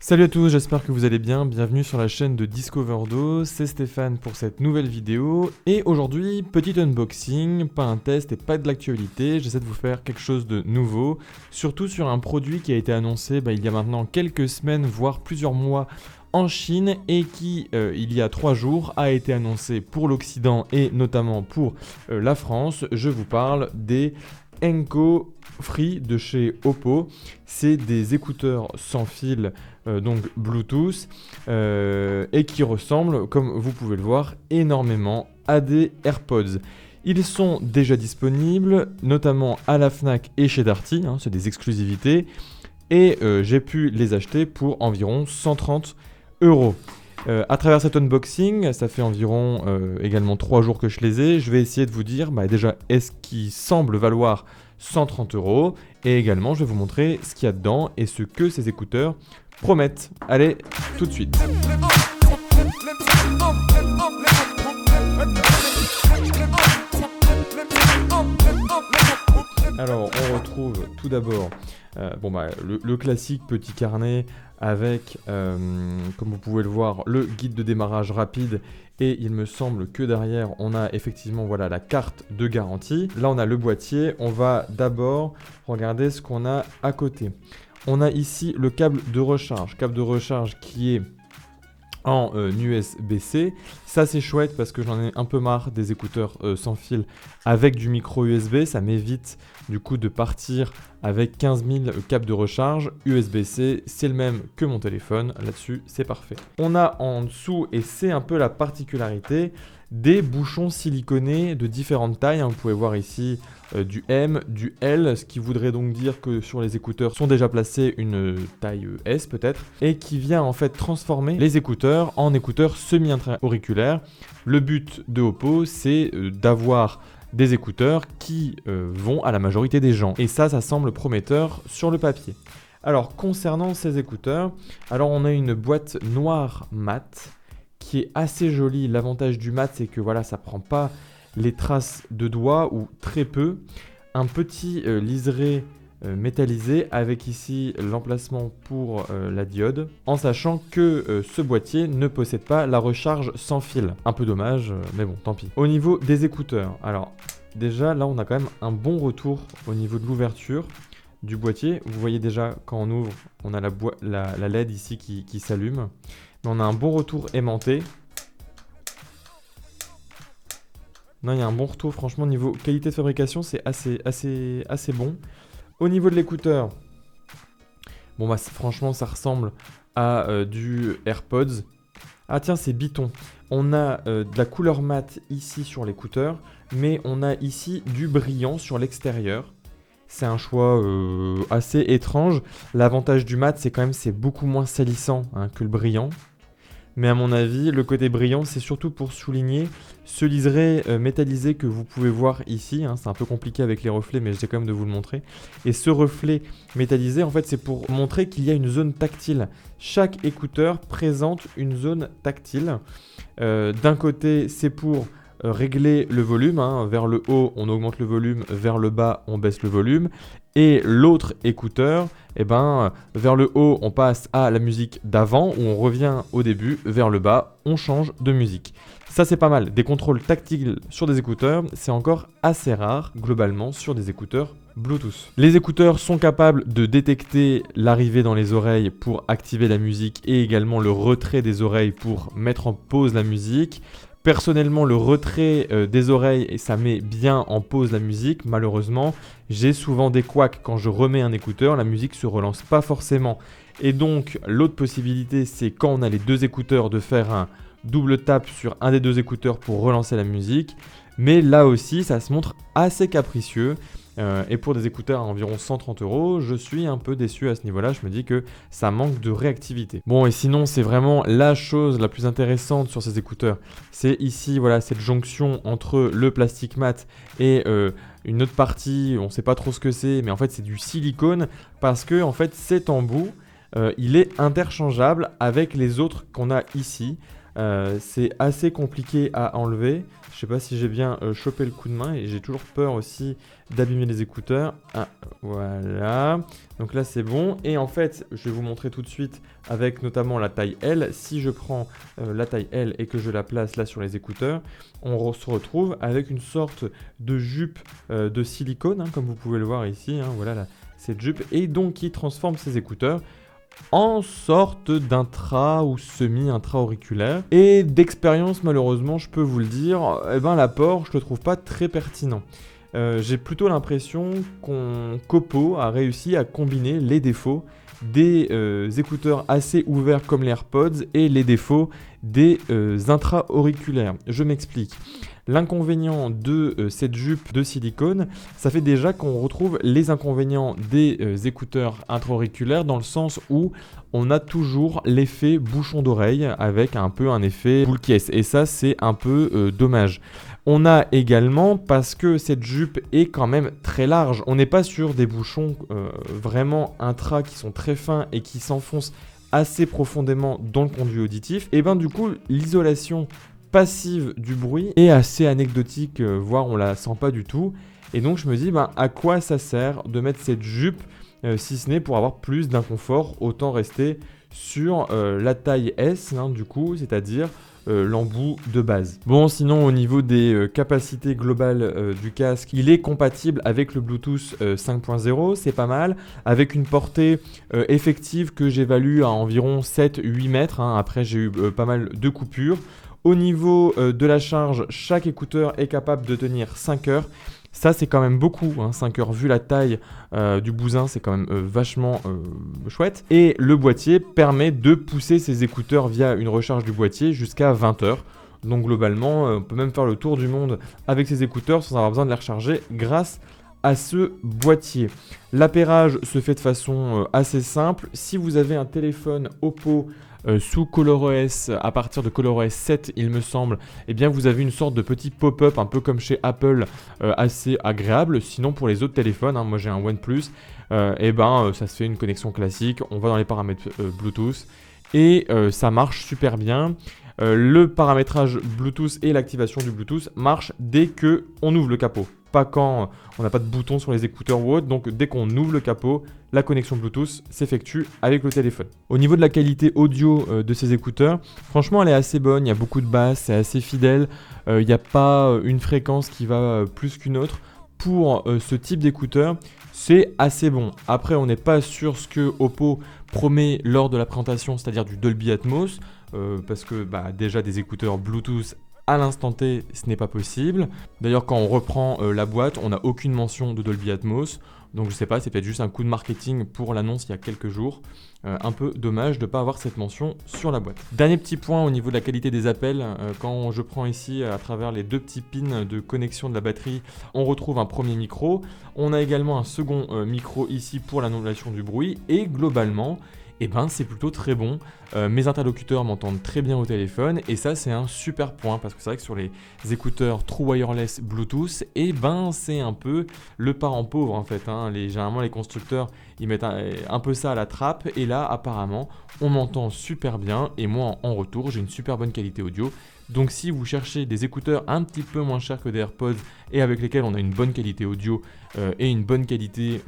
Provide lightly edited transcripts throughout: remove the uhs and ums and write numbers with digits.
Salut à tous, j'espère que vous allez bien, bienvenue sur la chaîne de Discoverdo, c'est Stéphane pour cette nouvelle vidéo et aujourd'hui, petit unboxing, pas un test et pas de l'actualité, j'essaie de vous faire quelque chose de nouveau, surtout sur un produit qui a été annoncé il y a maintenant quelques semaines, voire plusieurs mois en Chine et qui, il y a 3 jours, a été annoncé pour l'Occident et notamment pour la France. Je vous parle des Enco Free de chez Oppo. C'est des écouteurs sans fil, donc Bluetooth, et qui ressemblent, comme vous pouvez le voir, énormément à des AirPods. Ils sont déjà disponibles, notamment à la Fnac et chez Darty, c'est des exclusivités, et j'ai pu les acheter pour environ 130 €. À travers cet unboxing, ça fait environ également 3 jours que je les ai, je vais essayer de vous dire déjà est-ce qu'ils semblent valoir 130 € et également je vais vous montrer ce qu'il y a dedans et ce que ces écouteurs promettent. Allez, tout de suite. Alors, on retrouve tout d'abord le classique petit carnet avec, comme vous pouvez le voir, le guide de démarrage rapide et il me semble que derrière, on a effectivement la carte de garantie. Là, on a le boîtier. On va d'abord regarder ce qu'on a à côté. On a ici le câble de recharge qui est en USB-C. Ça c'est chouette parce que j'en ai un peu marre des écouteurs sans fil avec du micro USB. Ça m'évite du coup de partir avec 15 000 câbles de recharge. USB-C, c'est le même que mon téléphone. Là-dessus, c'est parfait. On a en dessous, et c'est un peu la particularité, des bouchons siliconés de différentes tailles. Vous pouvez voir ici du M, du L, ce qui voudrait donc dire que sur les écouteurs sont déjà placés une taille S peut-être, et qui vient en fait transformer les écouteurs en écouteurs semi-auriculaires. Le but de Oppo, c'est d'avoir des écouteurs qui vont à la majorité des gens. Et ça semble prometteur sur le papier. Alors, concernant ces écouteurs, on a une boîte noire mat qui est assez jolie. L'avantage du mat, c'est que ça prend pas les traces de doigts ou très peu. Un petit liseré métallisé avec ici l'emplacement pour la diode, en sachant que ce boîtier ne possède pas la recharge sans fil. Un peu dommage, mais bon, tant pis. Au niveau des écouteurs, alors déjà là on a quand même un bon retour au niveau de l'ouverture du boîtier. Vous voyez déjà quand on ouvre, on a la LED ici qui s'allume. Mais on a un bon retour aimanté. Non, il y a un bon retour, franchement, niveau qualité de fabrication, c'est assez bon. Au niveau de l'écouteur, franchement, ça ressemble à du AirPods. Ah tiens, c'est Biton. On a de la couleur mat ici sur l'écouteur, mais on a ici du brillant sur l'extérieur. C'est un choix assez étrange. L'avantage du mat, c'est quand même c'est beaucoup moins salissant que le brillant. Mais à mon avis, le côté brillant, c'est surtout pour souligner ce liseré métallisé que vous pouvez voir ici. C'est un peu compliqué avec les reflets, mais j'essaie quand même de vous le montrer. Et ce reflet métallisé, en fait, c'est pour montrer qu'il y a une zone tactile. Chaque écouteur présente une zone tactile. D'un côté, c'est pour régler le volume. Vers le haut, on augmente le volume. Vers le bas, on baisse le volume. Et l'autre écouteur, vers le haut, on passe à la musique d'avant, où on revient au début, vers le bas, on change de musique. Ça, c'est pas mal. Des contrôles tactiles sur des écouteurs, c'est encore assez rare, globalement, sur des écouteurs Bluetooth. Les écouteurs sont capables de détecter l'arrivée dans les oreilles pour activer la musique et également le retrait des oreilles pour mettre en pause la musique. Personnellement, le retrait des oreilles, ça met bien en pause la musique. Malheureusement, j'ai souvent des couacs quand je remets un écouteur, la musique se relance pas forcément. Et donc, l'autre possibilité, c'est quand on a les deux écouteurs de faire un double tap sur un des deux écouteurs pour relancer la musique. Mais là aussi, ça se montre assez capricieux. Et pour des écouteurs à environ 130 €, je suis un peu déçu à ce niveau-là. Je me dis que ça manque de réactivité. Bon, et sinon, c'est vraiment la chose la plus intéressante sur ces écouteurs. C'est ici, cette jonction entre le plastique mat et une autre partie. On ne sait pas trop ce que c'est, mais en fait, c'est du silicone parce que en fait, cet embout, il est interchangeable avec les autres qu'on a ici. C'est assez compliqué à enlever. Je sais pas si j'ai bien chopé le coup de main et j'ai toujours peur aussi d'abîmer les écouteurs. Ah, voilà. Donc là c'est bon. Et en fait, je vais vous montrer tout de suite avec notamment la taille L. Si je prends la taille L et que je la place là sur les écouteurs, on se retrouve avec une sorte de jupe de silicone, comme vous pouvez le voir ici. Voilà cette jupe. Et donc qui transforme ces écouteurs en sorte d'intra ou semi-intra-auriculaire. Et d'expérience, malheureusement, je peux vous le dire, l'apport, je le trouve pas très pertinent. J'ai plutôt l'impression qu'Oppo a réussi à combiner les défauts des écouteurs assez ouverts comme les AirPods et les défauts des intra-auriculaires. Je m'explique. L'inconvénient de cette jupe de silicone, ça fait déjà qu'on retrouve les inconvénients des écouteurs intra-auriculaires dans le sens où on a toujours l'effet bouchon d'oreille avec un peu un effet boule caisse. Et ça, c'est un peu dommage. On a également, parce que cette jupe est quand même très large, on n'est pas sur des bouchons vraiment intra qui sont très fins et qui s'enfoncent assez profondément dans le conduit auditif. Et du coup, l'isolation passive du bruit est assez anecdotique, voire on la sent pas du tout. Et donc je me dis, à quoi ça sert de mettre cette jupe si ce n'est pour avoir plus d'inconfort, autant rester sur la taille S, du coup, c'est-à-dire l'embout de base. Bon, sinon au niveau des capacités globales du casque, il est compatible avec le Bluetooth 5.0, c'est pas mal, avec une portée effective que j'évalue à environ 7-8 mètres, après j'ai eu pas mal de coupures. Au niveau de la charge, chaque écouteur est capable de tenir 5 heures. Ça, c'est quand même beaucoup, 5 heures. Vu la taille du bousin, c'est quand même vachement chouette. Et le boîtier permet de pousser ces écouteurs via une recharge du boîtier jusqu'à 20 heures. Donc globalement, on peut même faire le tour du monde avec ces écouteurs sans avoir besoin de les recharger grâce à ce boîtier. L'appairage se fait de façon assez simple. Si vous avez un téléphone Oppo sous ColorOS, à partir de ColorOS 7 il me semble, vous avez une sorte de petit pop-up un peu comme chez Apple, assez agréable. Sinon pour les autres téléphones, moi j'ai un OnePlus, ça se fait une connexion classique, on va dans les paramètres Bluetooth et ça marche super bien. Le paramétrage Bluetooth et l'activation du Bluetooth marchent dès qu'on ouvre le capot. Pas quand on n'a pas de bouton sur les écouteurs ou autre, donc dès qu'on ouvre le capot, la connexion Bluetooth s'effectue avec le téléphone. Au niveau de la qualité audio de ces écouteurs, franchement elle est assez bonne, il y a beaucoup de basses, c'est assez fidèle, il n'y a pas une fréquence qui va plus qu'une autre. Pour ce type d'écouteurs, c'est assez bon. Après, on n'est pas sur ce que Oppo promet lors de la présentation, c'est-à-dire du Dolby Atmos, parce que déjà des écouteurs Bluetooth à l'instant T, ce n'est pas possible. D'ailleurs, quand on reprend la boîte, on n'a aucune mention de Dolby Atmos. Donc je sais pas, c'est peut-être juste un coup de marketing pour l'annonce il y a quelques jours. Un peu dommage de ne pas avoir cette mention sur la boîte. Dernier petit point au niveau de la qualité des appels. Quand je prends ici à travers les deux petits pins de connexion de la batterie, on retrouve un premier micro. On a également un second micro ici pour l'annulation du bruit. Et globalement, c'est plutôt très bon. Mes interlocuteurs m'entendent très bien au téléphone et ça c'est un super point parce que c'est vrai que sur les écouteurs True Wireless Bluetooth, c'est un peu le parent pauvre en fait. Généralement les constructeurs ils mettent un peu ça à la trappe et là apparemment on m'entend super bien et moi en retour j'ai une super bonne qualité audio. Donc si vous cherchez des écouteurs un petit peu moins chers que des AirPods et avec lesquels on a une bonne qualité audio et une bonne qualité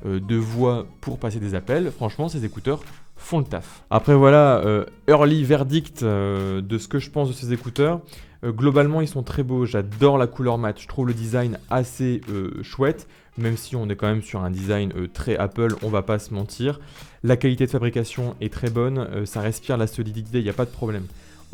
de voix pour passer des appels, franchement ces écouteurs font le taf. Après voilà, early verdict de ce que je pense de ces écouteurs. Globalement ils sont très beaux, j'adore la couleur mat, je trouve le design assez chouette, même si on est quand même sur un design très Apple, on va pas se mentir. La qualité de fabrication est très bonne, ça respire la solidité, il n'y a pas de problème.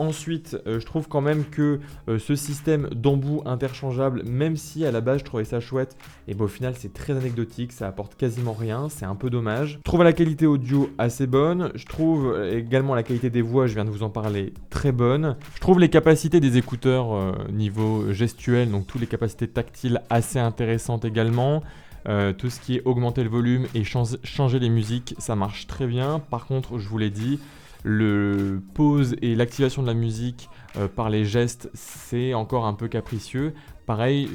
Ensuite, je trouve quand même que ce système d'embout interchangeable, même si à la base je trouvais ça chouette, au final c'est très anecdotique, ça apporte quasiment rien, c'est un peu dommage. Je trouve la qualité audio assez bonne, je trouve également la qualité des voix, je viens de vous en parler, très bonne. Je trouve les capacités des écouteurs niveau gestuel, donc toutes les capacités tactiles assez intéressantes également. Tout ce qui est augmenter le volume et changer les musiques, ça marche très bien. Par contre, je vous l'ai dit, le pause et l'activation de la musique par les gestes, c'est encore un peu capricieux. Pareil,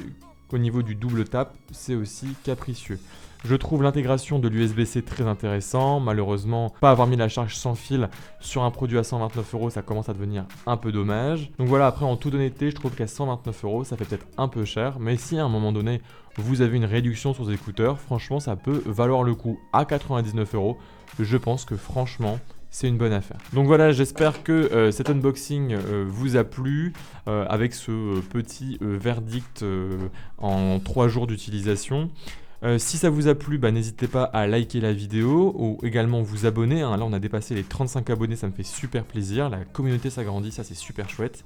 au niveau du double tap, c'est aussi capricieux. Je trouve l'intégration de l'USB-C très intéressant. Malheureusement, pas avoir mis la charge sans fil sur un produit à 129 €, ça commence à devenir un peu dommage. Donc voilà, après en toute honnêteté, je trouve qu'à 129 €, ça fait peut-être un peu cher. Mais si à un moment donné, vous avez une réduction sur vos écouteurs, franchement, ça peut valoir le coup. À 99 €, je pense que franchement, c'est une bonne affaire. Donc voilà, j'espère que cet unboxing vous a plu avec ce petit verdict en 3 jours d'utilisation. Si ça vous a plu, n'hésitez pas à liker la vidéo ou également vous abonner. Là, on a dépassé les 35 abonnés, ça me fait super plaisir. La communauté s'agrandit, ça c'est super chouette.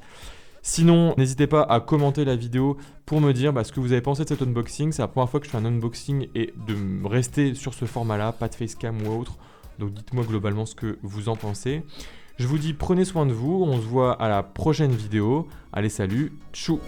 Sinon, n'hésitez pas à commenter la vidéo pour me dire ce que vous avez pensé de cet unboxing. C'est la première fois que je fais un unboxing et de rester sur ce format-là, pas de facecam ou autre. Donc dites-moi globalement ce que vous en pensez. Je vous dis prenez soin de vous, on se voit à la prochaine vidéo. Allez salut, tchou.